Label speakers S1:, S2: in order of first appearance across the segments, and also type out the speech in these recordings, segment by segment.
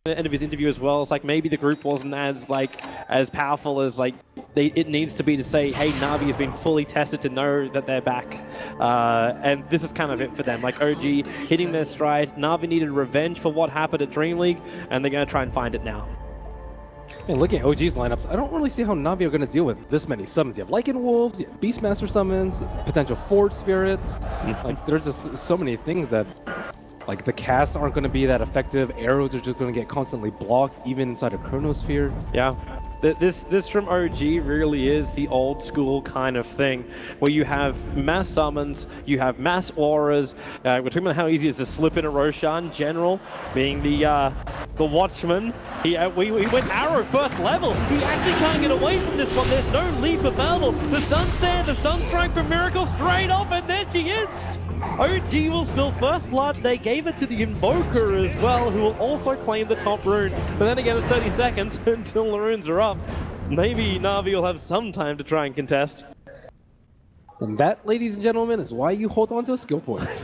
S1: end of his interview as well. It's like maybe the group wasn't as powerful as it needs to be to say, hey, Na'Vi has been fully tested to know that they're back. And this is kind of it for them. Like OG hitting their stride. Na'Vi needed revenge for what happened at Dream League, and they're going to try and find it now.
S2: And looking at OG's lineups, I don't really see how Na'Vi are going to deal with this many summons. You have Lycan Wolves, you have Beastmaster summons, potential Forge Spirits. Like, there's just so many things that, like, the casts aren't going to be that effective. Arrows are just going to get constantly blocked, even inside of Chronosphere.
S1: Yeah. This from OG really is the old school kind of thing, where you have mass summons, you have mass auras. We're talking about how easy it is to slip in a Roshan. General being the Watchman. We went arrow first level. He actually can't get away from this one. There's no leap available. The sun's there, the Sunstrike for Miracle straight off, and there she is. OG will spill first blood. They gave it to the Invoker as well, who will also claim the top rune. But then again, it's 30 seconds until the runes are up. Maybe Na'Vi will have some time to try and contest.
S2: And that, ladies and gentlemen, is why you hold on to skill points.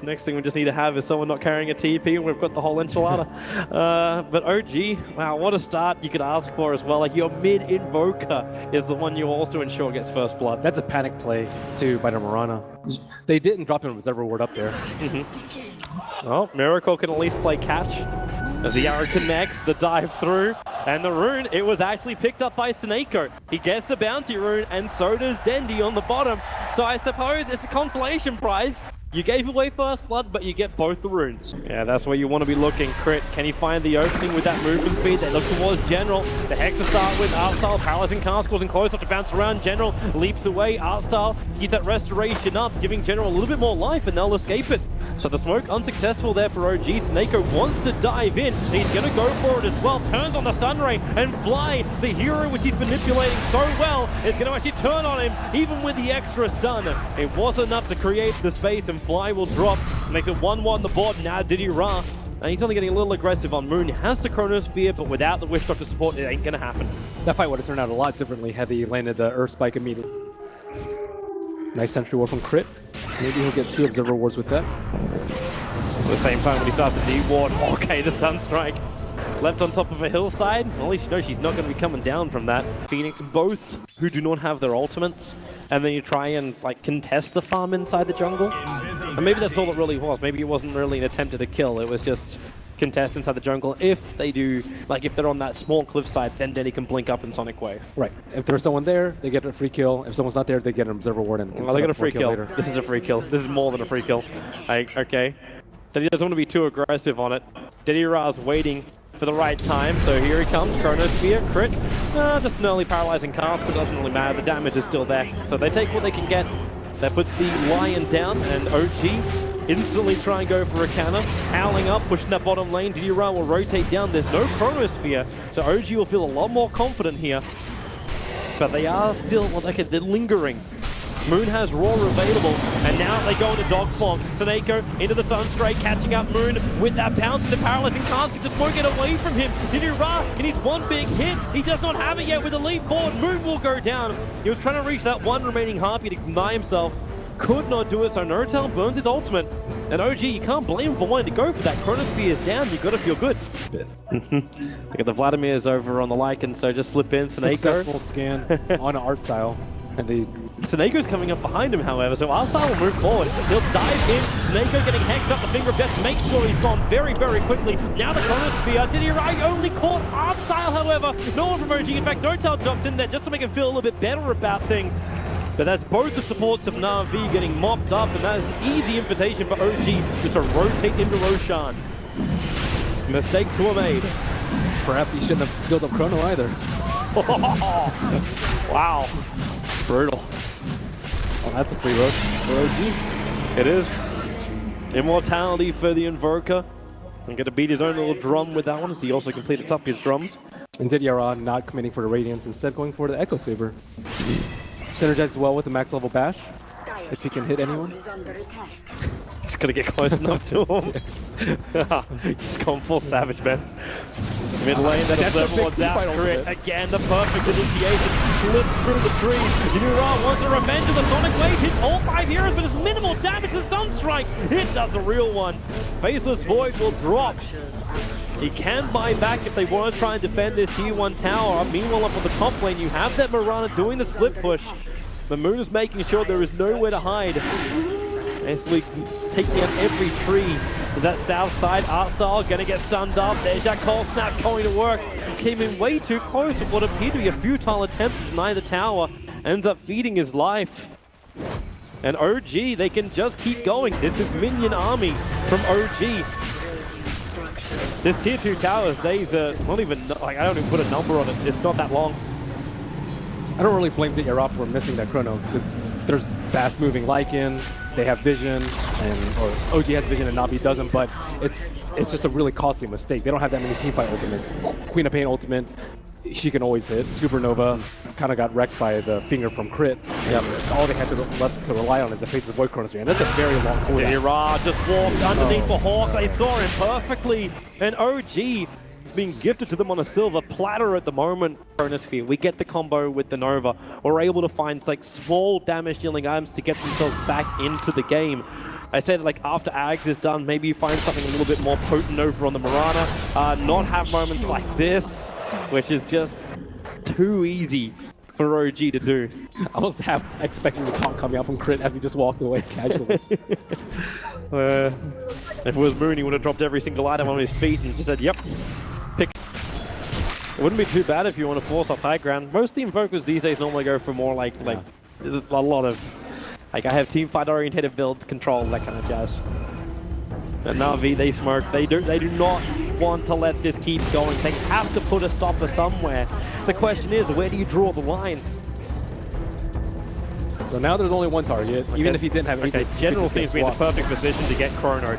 S1: Next thing we just need to have is someone not carrying a TP, and we've got the whole enchilada. But OG, wow, what a start you could ask for as well. Like, your mid-invoker is the one you also ensure gets first blood.
S2: That's a panic play, too, by the Mirana. They didn't drop an Observer Ward up there.
S1: Well, Miracle can at least play catch. As the arrow connects, the dive through, and the rune, it was actually picked up by Snako. He gets the bounty rune, and so does Dendi on the bottom. So I suppose it's a consolation prize. You gave away first blood, but you get both the runes. Yeah, that's where you want to be looking. Crit, can he find the opening with that movement speed? They look towards General. The Hex to start with. Artstyle, paralyzing cast, causing close up to bounce around. General leaps away. Artstyle keeps that restoration up, giving General a little bit more life, and they'll escape it. So the smoke unsuccessful there for OG. Snako wants to dive in. He's going to go for it as well. Turns on the Sunray and Fly, the hero which he's manipulating so well, is going to actually turn on him, even with the extra stun. It was enough to create the space, and Fly will drop. Makes it 1-1 on the board. Now Diddy Ra. And he's only getting a little aggressive on Moon. He has the Chronosphere, but without the Wish Doctor support, it ain't going to happen.
S2: That fight would have turned out a lot differently had he landed the Earth Spike immediately. Nice Sentry Ward from Crit. Maybe he'll get 2 Observer Wards with that.
S1: At the same time, when he starts to D-Ward, okay, the Sunstrike. Left on top of a hillside. Well, at least you know she's not going to be coming down from that. Phoenix, both who do not have their ultimates. And then you try and, like, contest the farm inside the jungle. And maybe that's all it really was. Maybe it wasn't really an attempt at a kill. It was just contest inside the jungle. If they do, like, if they're on that small cliffside, then he can blink up in Sonic Wave.
S2: Right. If there's someone there, they get a free kill. If someone's not there, they get an Observer Ward and
S1: well, they get a free kill. This is a free kill. This is more than a free kill. Okay. He doesn't want to be too aggressive on it. Diddy Ra's waiting for the right time, so here he comes. Chronosphere, crit. Just an early paralyzing cast, but it doesn't really matter. The damage is still there. So they take what they can get. That puts the Lion down, and OG instantly try and go for a cannon. Howling up, pushing that bottom lane. Diddy Ra will rotate down. There's no Chronosphere, so OG will feel a lot more confident here. But they are still, well, okay, they're lingering. Moon has Roar available, and now they go into dog form. Snako into the Sunstrike, catching up Moon with that bounce to the paralyzing cast. He just won't get away from him. Diddy Ra, he needs one big hit. He does not have it yet with the leap forward. Moon will go down. He was trying to reach that one remaining Harpy to deny himself. Could not do it, so Nortel burns his ultimate. And OG, you can't blame him for wanting to go for that. Chronosphere is down, you gotta feel good. Look at the Vladimir's over on the Lycan, so just slip in. Snako.
S2: Successful scan on Artstyle. And they...
S1: Snako's coming up behind him, however, so Artstyle will move forward. He'll dive in. Snako getting hexed up the finger of death. Make sure he's gone very, very quickly. Now the Chronosphere. Diddy Ra only caught Artstyle, however. No one from OG. In fact, Nortel dropped in there just to make him feel a little bit better about things. But that's both the supports of Na'Vi getting mopped up, and that is an easy invitation for OG just to rotate into Roshan. Mistakes were made.
S2: Perhaps he shouldn't have skilled up Chrono either.
S1: Wow. Brutal.
S2: Oh, that's a free road for OG.
S1: It is. Immortality for the Invoker. I'm going to beat his own little drum with that one, as he also completed up his drums.
S2: And Diddy Ra not committing for the Radiance, instead going for the Echo Saber. Synergizes well with the max level bash, if he can hit anyone.
S1: He's going to get close enough to him. He's gone full savage, man. Mid lane, that
S2: That's
S1: is
S2: the big
S1: level
S2: team fight
S1: down. Crit
S2: ultimate.
S1: again, the perfect initiation. Slips through the tree. Yura wants a revenge of the Sonic Wave. Hits all 5 heroes, but it's minimal damage to Sunstrike. It does a real one. Faceless Void will drop. He can buy back if they want to try and defend this tier 1 tower. Meanwhile, up on the top lane, you have that Mirana doing the split push. Mamoon is making sure there is nowhere to hide. Basically taking out every tree to that south side. Artstyle gonna get stunned up. There's that cold snap going to work. Came in way too close to what appeared to be a futile attempt to deny the tower. Ends up feeding his life. And OG, they can just keep going. This is minion army from OG. This tier 2 tower's days are not even, like, I don't even put a number on it. It's not that long.
S2: I don't really blame the Europe for missing that chrono, because there's fast moving Lycan, they have vision, or OG has vision and Navi doesn't, but it's just a really costly mistake. They don't have that many teamfight ultimates. Queen of Pain ultimate, she can always hit. Supernova kind of got wrecked by the finger from Crit. Yep. All they had left to rely on is the Faces Void Chronosphere, and that's a very long cooldown.
S1: Dira just walked underneath the Hawk. They saw him perfectly, and OG is being gifted to them on a silver platter at the moment. Chronosphere, we get the combo with the Nova. We're able to find like small damage dealing items to get themselves back into the game. I said, like, after Ags is done, maybe you find something a little bit more potent over on the Mirana. Not have moments like this, which is just too easy for OG to do.
S2: I was half expecting the talk coming out from Crit as he just walked away casually.
S1: If it was Moon, he would have dropped every single item on his feet and just said, yep, pick. It wouldn't be too bad if you want to force off high ground. Most team focus these days normally go for more like there's a lot of, like, I have team fight oriented builds, control, that kind of jazz. And Navi, they smoke. They do not want to let this keep going. They have to put a stopper somewhere. The question is, where do you draw the line?
S2: So now there's only one target, even if he didn't have
S1: Okay,
S2: Aegis,
S1: General seems to be in the perfect position to get Chrono.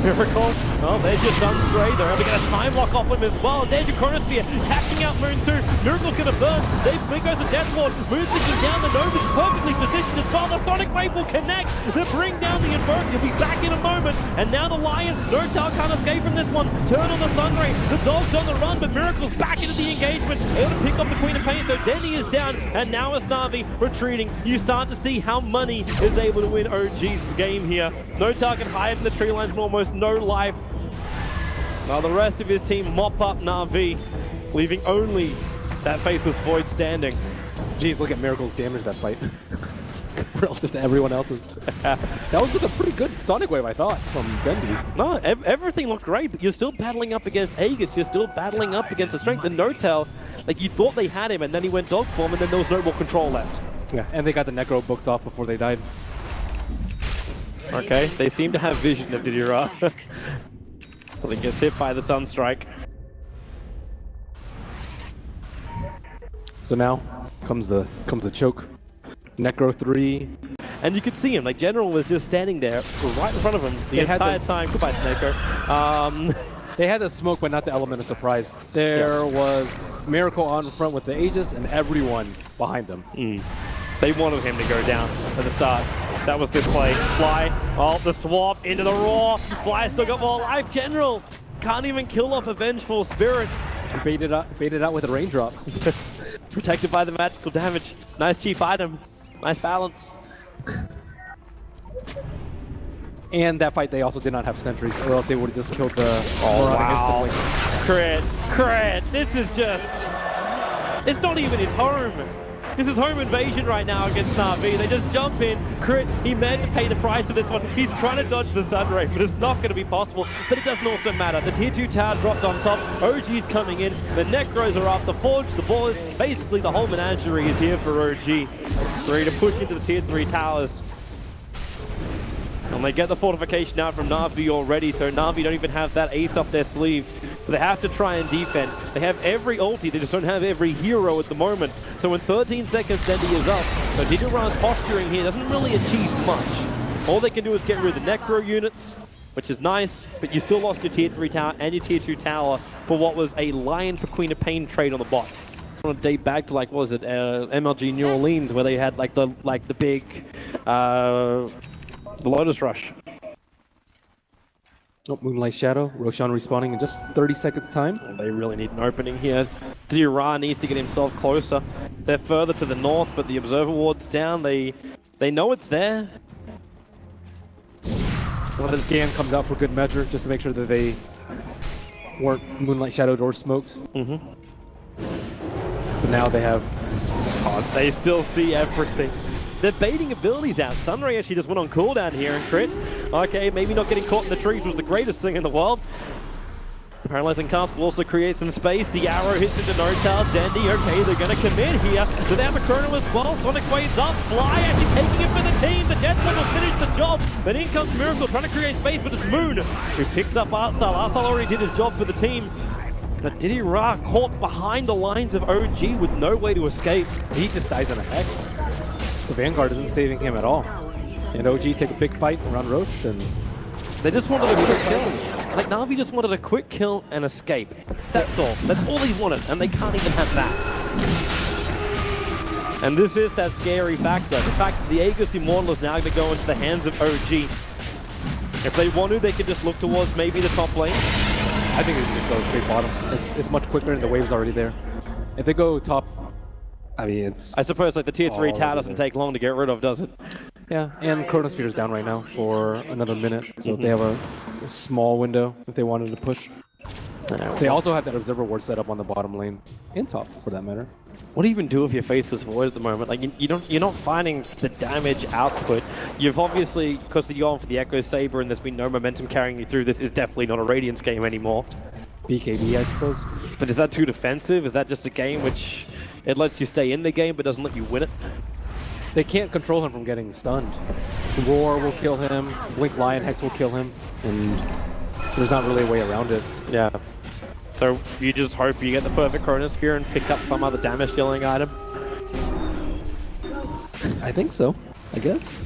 S1: Miracle, oh, they're just done straight. They're able to get a time lock off him as well. There's your Chronosphere, catching out Moon 2. Miracle's gonna burn. They goes the Death Ward. Moon's looking down. The Nova's perfectly positioned as well. The Sonic Wave will connect to bring down the Invoke. He'll be back in a moment. And now the Lion, Notal can't escape from this one. Turn on the Sunray. The Dog's on the run, but Miracle's back into the engagement. Able to pick up the Queen of Pain, so Denny is down. And now it's Navi retreating. You start to see how Money is able to win OG's game here. No target hide in the tree lines and almost no life. Now the rest of his team mop up Na'Vi, leaving only that Faceless Void standing.
S2: Jeez, look at Miracle's damage that fight. Relative to everyone else's. That was with a pretty good Sonic Wave, I thought, from Bendy.
S1: No, everything looked great, but you're still battling up against Aegis. You're still battling up against the strength. And Notel, like, you thought they had him, and then he went dog form, and then there was no more control left.
S2: Yeah, and they got the Necro books off before they died.
S1: Okay, they seem to have vision of Didira. Well, he gets hit by the Sunstrike.
S2: So now comes the choke. Necro 3.
S1: And you could see him, like, General was just standing there right in front of him the entire time. Goodbye, Snako.
S2: They had the smoke, but not the element of surprise. There was Miracle on front with the Aegis and everyone behind them.
S1: They wanted him to go down at the start. That was this play. Fly, oh, the swap into the Raw. Fly still got more life. General can't even kill off a Vengeful Spirit.
S2: Baited out with the raindrops.
S1: Protected by the magical damage. Nice cheap item. Nice balance.
S2: And that fight, they also did not have sentries, or else they would have just killed the
S1: wow.
S2: instantly.
S1: Crit. This is just... It's not even his home. This is home invasion right now against Na'Vi. They just jump in. Crit, he meant to pay the price for this one. He's trying to dodge the Sunray, but it's not going to be possible. But it doesn't also matter. The tier 2 tower dropped on top. OG's coming in. The Necros are up. The Forge, the Boars, basically the whole menagerie is here for OG. Ready to push into the tier 3 towers. And they get the fortification out from Na'Vi already, so Na'Vi don't even have that ace up their sleeve. But they have to try and defend. They have every ulti, they just don't have every hero at the moment. So in 13 seconds, Dendy is up. So Didira's posturing here doesn't really achieve much. All they can do is get rid of the Necro units, which is nice, but you still lost your tier 3 tower and your tier 2 tower for what was a Lion for Queen of Pain trade on the bot. I want to date back to, like, what was it, MLG New Orleans, where they had like the big the Lotus Rush.
S2: Oh, Moonlight Shadow, Roshan respawning in just 30 seconds time.
S1: Well, they really need an opening here. Dira needs to get himself closer. They're further to the north, but the observer ward's down. They know it's there.
S2: Well, the scan comes out for good measure, just to make sure that they weren't Moonlight Shadowed or smoked.
S1: Mm-hmm.
S2: But now they have...
S1: Oh, they still see everything. They're baiting abilities out. Sunray actually just went on cooldown here and crit. Okay, maybe not getting caught in the trees was the greatest thing in the world. Paralyzing cast will also create some space. The arrow hits into No-Tail. Dandy, okay, they're going to commit here. Do they have a chrono as well? Sonic waves up. Fly actually taking it for the team. The Deathstorm will finish the job. But in comes Miracle trying to create space, but it's Moon who picks up Artstyle. Artstyle already did his job for the team. But Diddy Ra caught behind the lines of OG with no way to escape.
S2: He just dies in a Hex. The Vanguard isn't saving him at all. And OG take a big fight around Roche, and
S1: they just wanted a quick kill. Like, Na'Vi just wanted a quick kill and escape. That's all. That's all he wanted, and they can't even have that. And this is that scary factor. The fact that the Aegis Immortal is now going to go into the hands of OG. If they want to, they could just look towards maybe the top lane.
S2: I think they should just go straight bottom. It's much quicker, and the wave's already there. If they go top, I mean, it's...
S1: I suppose like the tier 3 tower doesn't take long to get rid of, does it?
S2: Yeah, and Chronosphere is down right now for another minute, so they have a small window if they wanted to push. They also have that observer ward set up on the bottom lane, and top for that matter.
S1: What do you even do if you face this void at the moment? Like you're not finding the damage output. You've obviously, because you're going for the Echo Saber and there's been no momentum carrying you through, this is definitely not a Radiance game anymore.
S2: BKB, I suppose.
S1: But is that too defensive? Is that just a game which it lets you stay in the game but doesn't let you win it?
S2: They can't control him from getting stunned. Roar will kill him, Blink Lion Hex will kill him, and there's not really a way around it.
S1: Yeah. So you just hope you get the perfect Chronosphere and pick up some other damage dealing item?
S2: I think so, I guess.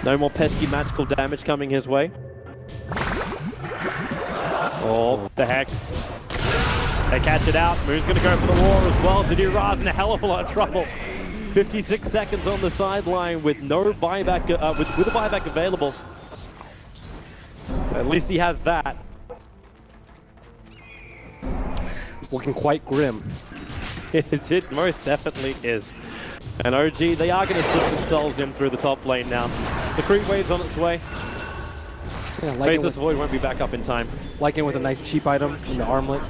S1: No more pesky magical damage coming his way. Oh, the Hex. They catch it out. Moon's going to go for the war as well. Diddy Ra's in a hell of a lot of trouble. 56 seconds on the sideline with no buyback, with a buyback available. At least he has that.
S2: It's looking quite grim.
S1: It most definitely is. And OG, they are going to slip themselves in through the top lane now. The creep wave's on its way.
S2: Yeah,
S1: Faceless Void won't be back up in time.
S2: Lycan with a nice cheap item in the armlet.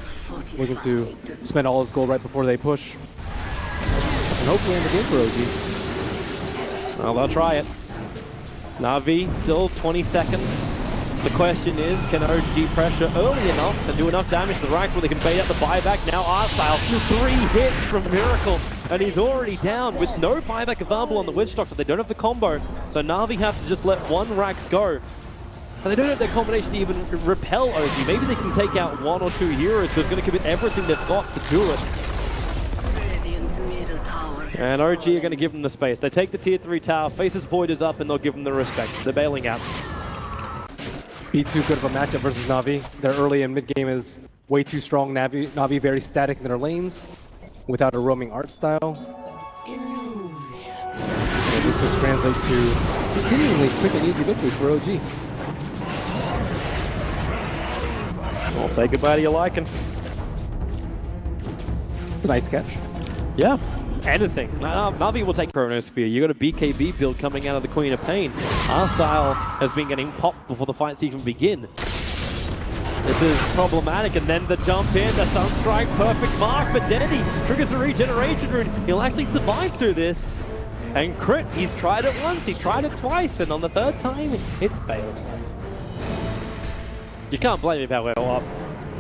S2: Looking to spend all his gold right before they push. And hopefully end the game for OG.
S1: Well, they'll try it. Na'Vi, still 20 seconds. The question is, can OG pressure early enough and do enough damage to the ranks where they can bait out the buyback? Now Artstyle, 3 hits from Miracle, and he's already down with no buyback available on the Witch Doctor. They don't have the combo, so Na'Vi have to just let one Rax go. And they don't have their combination to even repel OG. Maybe they can take out 1 or 2 heroes who's going to commit everything they've got to do it. And OG are going to give them the space. They take the tier 3 tower, Faces Void is up, and they'll give them the respect. They're bailing out.
S2: Be too good of a matchup versus Na'Vi. Their early and mid game is way too strong. Na'Vi very static in their lanes without a roaming art style. And this just translates to seemingly quick and easy victory for OG.
S1: Well, say goodbye to your Lycan.
S2: It's a nice catch.
S1: Yeah, anything. Na'Vi will take Chronosphere. You got a BKB build coming out of the Queen of Pain. Artstyle has been getting popped before the fights even begin. This is problematic, and then the jump in, the Sunstrike, perfect mark, but Denny triggers the regeneration rune. He'll actually survive through this. And crit, he's tried it once, he tried it twice, and on the third time, it failed. You can't blame him, however.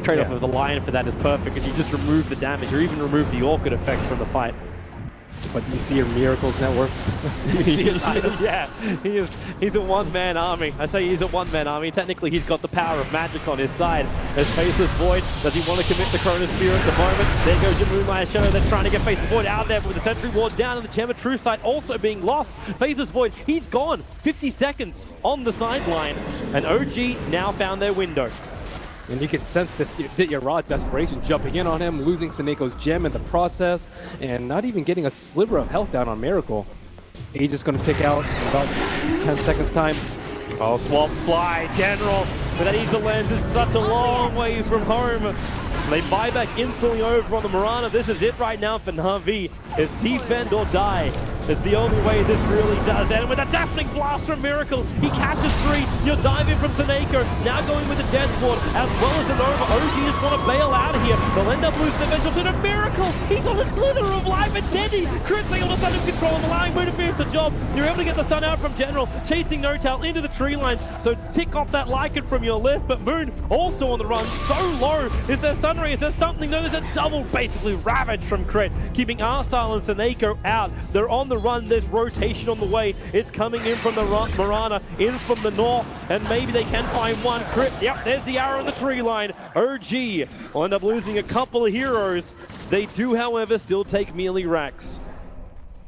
S1: Trade-off of the Lion for that is perfect, because you just remove the damage, or even remove the awkward effect from the fight.
S2: But you see your Miracles network.
S1: Yeah, he's a one-man army. I say he's a one-man army. Technically, he's got the power of magic on his side. There's Faceless Void. Does he want to commit the Chronosphere at the moment? There goes your Moonlight Shadow. They're trying to get Faceless Void out there, but with the Sentry Ward down and the Gem of True Sight also being lost. Faceless Void, he's gone. 50 seconds on the sideline. And OG now found their window.
S2: And you can sense this Yara's desperation jumping in on him, losing Saneko's gem in the process, and not even getting a sliver of health down on Miracle. Age is going to tick out in about 10 seconds time.
S1: Oh, swap fly, General, but that needs to land. This is such a long ways from home. They buy back instantly over on the Mirana. This is it right now for Na'Vi. It's defend or die. It's the only way this really does. And with a deafening blast from Miracle, he catches 3. You're diving from Taneko. Now going with the Death Ward as well as the Nova. OG just want to bail out of here. They'll end up losing eventually to the Miracle. He's on a slither of life and Denny. Chris able to stun control, allowing Moon to finish the job. You're able to get the stun out from General, chasing No-Tail into the tree lines. So tick off that Lycan from your list, but Moon also on the run, so low. Is there Sunray? Is there something? No, there's a double basically ravage from Crit, keeping R-Style and Taneko out. They're on the run. There's rotation on the way. It's coming in from the Mirana, in from the north, and maybe they can find one. Crit, yep, there's the arrow in the tree line. OG will end up losing a couple of heroes. They do, however, still take melee racks.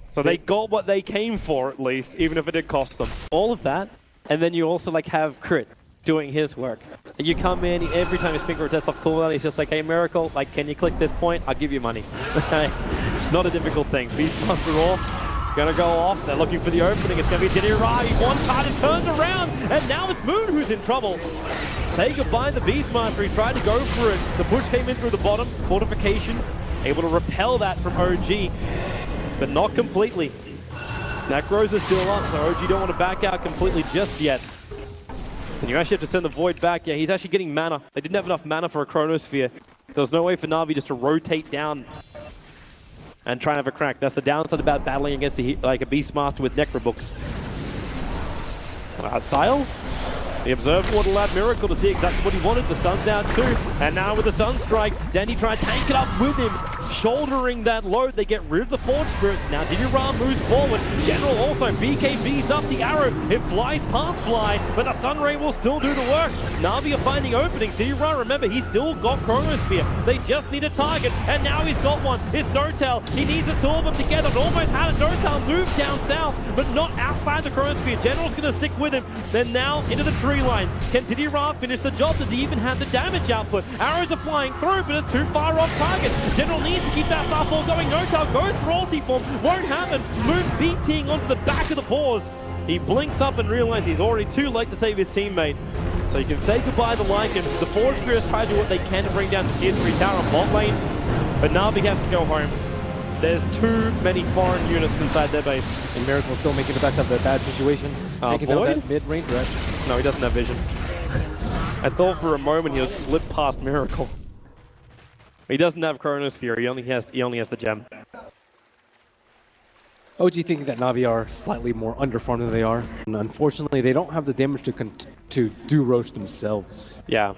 S1: So they got what they came for, at least, even if it did cost them. All of that, and then you also like have Crit doing his work. And you come in, every time his finger gets off cooldown, he's just like, hey, Miracle, like, can you click this point? I'll give you money. It's not a difficult thing. Beastmaster off. Gonna go off. They're looking for the opening. It's gonna be Diddy Rai. One card and turns around, and now it's Moon who's in trouble. Say goodbye to the Beastmaster. He tried to go for it. The push came in through the bottom. Fortification, able to repel that from OG, but not completely. Necros is still up, so OG don't want to back out completely just yet. And you actually have to send the Void back. Yeah, he's actually getting mana. They didn't have enough mana for a Chronosphere. There was no way for Na'Vi just to rotate down and try and have a crack. That's the downside about battling against a Beastmaster with Necrobooks. Style? The Observer would allowed Miracle to see exactly what he wanted. The stun's out too. And now with the stun strike, Danny tried to tank it up with him, shouldering that load. They get rid of the Forge Spirits. Now Diddy Ram moves forward. General also BKBs up the arrow. It flies past Fly, but the Sun Ray will still do the work. Na'Vi are finding openings. Diddy Ram, remember, he's still got Chronosphere. They just need a target, and now he's got one. It's No-Tail. He needs the two of them together. It almost had a No-Tail move down south, but not outside the Chronosphere. General's going to stick with him. Then now into the tree line. Can Diddy Ram finish the job? Does he even have the damage output? Arrows are flying through, but it's too far off target. General needs to keep that Starfall going. No-Tail goes for ulti form. Won't happen. Moon beating onto the back of the paws. He blinks up and realizes he's already too late to save his teammate. So you can say goodbye to Lycan. The Forge Spirits try to do what they can to bring down the tier 3 tower on bot lane, but Na'Vi has to go home. There's too many foreign units inside their base.
S2: And Miracle still making the best of the bad situation. Taking down that mid-range threat.
S1: No, he doesn't have vision. I thought for a moment he would slip past Miracle. He doesn't have Chronosphere, he only has the gem.
S2: OG thinking that Na'Vi are slightly more underfarmed than they are. And unfortunately, they don't have the damage to do Roche themselves.
S1: Yeah.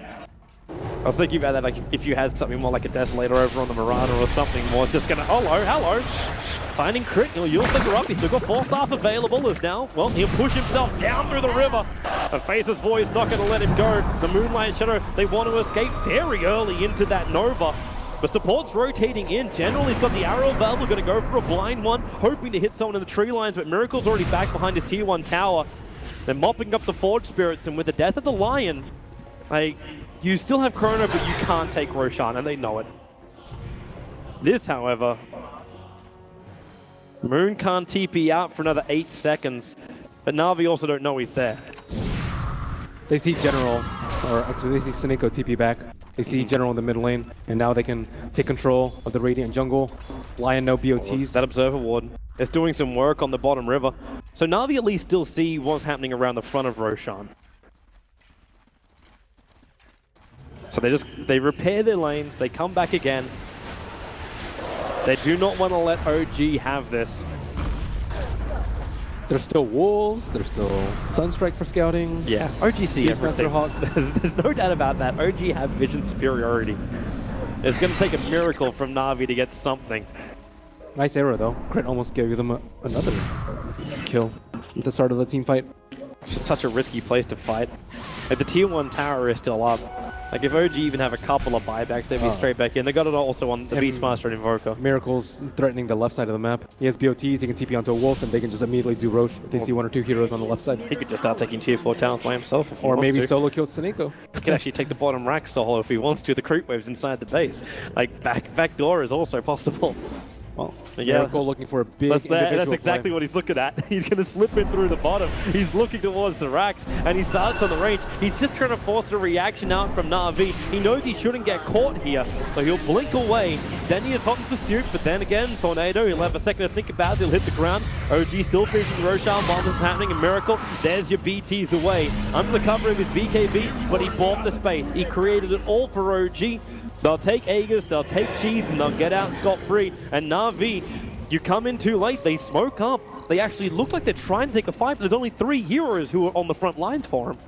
S1: I was thinking about that, like, if you had something more like a Desolator over on the Mirana or something more, it's just gonna, hello. Finding Crit, you'll stick her up, he's still got 4 staff available as now, well, he'll push himself down through the river. The Face's voice not gonna let him go. The Moonlight Shadow, they want to escape very early into that Nova. The support's rotating in. General, he's got the arrow available, gonna go for a blind one, hoping to hit someone in the tree lines, but Miracle's already back behind his tier 1 tower. They're mopping up the Forge Spirits, and with the death of the Lion, you still have Chrono, but you can't take Roshan, and they know it. This, however, Moon can't TP out for another 8 seconds, but Na'Vi also don't know he's there.
S2: They see General, or actually they see Sineko TP back. They see General in the mid lane, and now they can take control of the Radiant jungle. Lion no BOTs.
S1: That Observer Ward is doing some work on the bottom river. So Na'Vi at least still see what's happening around the front of Roshan. So they repair their lanes, they come back again. They do not want to let OG have this.
S2: There's still Wolves, there's still Sunstrike for scouting.
S1: Yeah, OG see everything. There's no doubt about that. OG have vision superiority. It's going to take a miracle from Na'Vi to get something.
S2: Nice arrow though. Crit almost gave them another kill at the start of the team fight.
S1: It's such a risky place to fight. Like, the tier 1 tower is still up. Like, if OG even have a couple of buybacks, they'd be straight back in. They got it also on the Beastmaster and Invoker.
S2: Miracle's threatening the left side of the map. He has BOTs, he can TP onto a Wolf, and they can just immediately do Roche if they see 1 or 2 heroes on the left side.
S1: He could just start taking tier 4 talent by himself if he
S2: or
S1: wants
S2: maybe
S1: to.
S2: solo kill Sineko.
S1: He can actually take the bottom rack solo if he wants to. The creep waves inside the base. Like, back door is also possible.
S2: Well,
S1: Yeah.
S2: Miracle looking for a big
S1: That's
S2: individual
S1: exactly
S2: play.
S1: what he's looking at. He's going to slip in through the bottom. He's looking towards the racks, and he starts on the range. He's just trying to force a reaction out from Na'Vi. He knows he shouldn't get caught here, so he'll blink away. Then he is hot in pursuit, but then again, Tornado, he'll have a second to think about it. He'll hit the ground. OG still finishing Roshan while this is happening. A Miracle, there's your BTs away. Under the cover of his BKB, but he bought the space. He created it all for OG. They'll take Aegis, they'll take Cheese, and they'll get out scot-free. And Na'Vi, you come in too late, they smoke up. They actually look like they're trying to take a fight, but there's only 3 heroes who are on the front lines for him.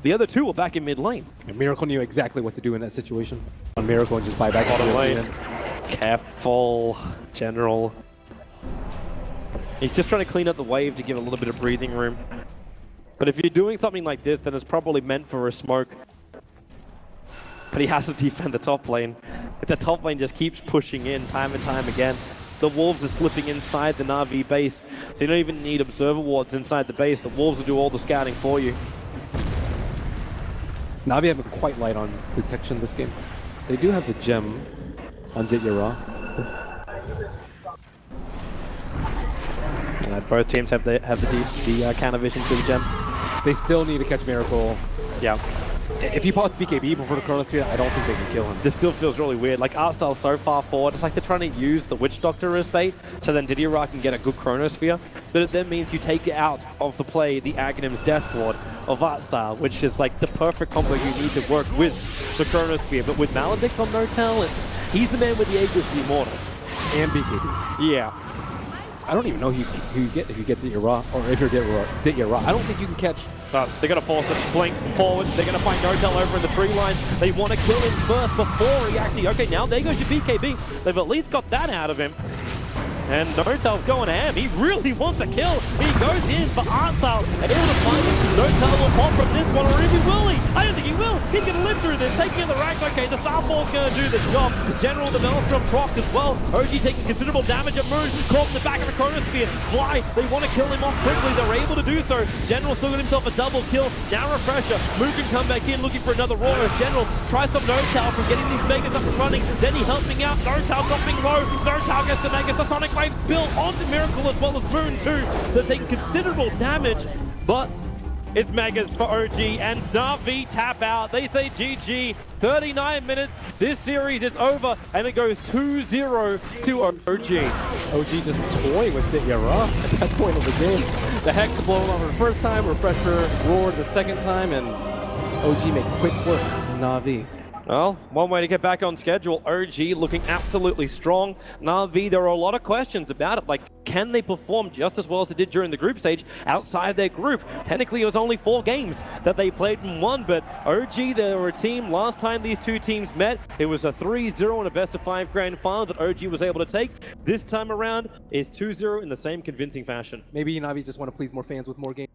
S1: The other 2 are back in mid lane.
S2: And Miracle knew exactly what to do in that situation. On Miracle and just buy back
S1: Bottom
S2: the
S1: lane. Careful, General. He's just trying to clean up the wave to give a little bit of breathing room. But if you're doing something like this, then it's probably meant for a smoke. But he has to defend the top lane. If the top lane just keeps pushing in time and time again, the Wolves are slipping inside the Na'Vi base. So you don't even need observer wards inside the base. The Wolves will do all the scouting for you.
S2: Na'Vi have been quite light on detection this game. They do have the gem on Dityara.
S1: Both teams have the counter vision to the gem.
S2: They still need to catch Miracle.
S1: Yeah.
S2: If he pops BKB before the Chronosphere, I don't think they can kill him.
S1: This still feels really weird. Like, Artstyle's so far forward. It's like they're trying to use the Witch Doctor as bait, so then Dityara can get a good Chronosphere. But it then means you take out of the play the Aghanim's Death Ward of Artstyle, which is like the perfect combo you need to work with the Chronosphere. But with Maledict on no talents, he's the man with the Aegis, the Immortal.
S2: And BKB.
S1: Yeah.
S2: I don't even know who you get if you get Dityara, or if you're Dityara. I don't think you can catch.
S1: So they're going to force it, blink forward. They're going to find Notel over in the tree line. They want to kill him first before he actually... Okay, now there goes your BKB. They've at least got that out of him. And Notel's going ham. He really wants a kill. He goes in for Artstyle. Able to find him. Notel will pop from this one, or even will he? I don't think he will. He's going to live through this. Taking in the ranks. Okay, the Starfall's going to do the job. General, the Maelstrom procced as well. OG taking considerable damage at Moon. Caught in the back of the Chronosphere. Fly. They want to kill him off quickly. They're able to do so. General still got himself a double kill. Now Refresher. Moon can come back in looking for another roar. As General tries to stop Notel from getting these Megas up and running. Then he helping out. Notel dropping low. Notel gets the Megas. The Sonic Wave spill onto Miracle as well as Moon too. They're taking considerable damage, but it's Megas for OG and Na'Vi tap out. They say GG. 39 minutes. This series is over and it goes 2-0 to OG.
S2: OG just toying with Dityara at that point of the game. The Hex blown over the first time, Refresher roared the second time, and OG make quick work of Na'Vi.
S1: Well, one way to get back on schedule. OG looking absolutely strong. Na'Vi, there are a lot of questions about it. Like, can they perform just as well as they did during the group stage outside their group? Technically, it was only 4 games that they played and won, but OG, they were a team. Last time these two teams met, it was a 3-0 in a best-of-5 grand final that OG was able to take. This time around, it's 2-0 in the same convincing fashion.
S2: Maybe Na'Vi just want to please more fans with more games.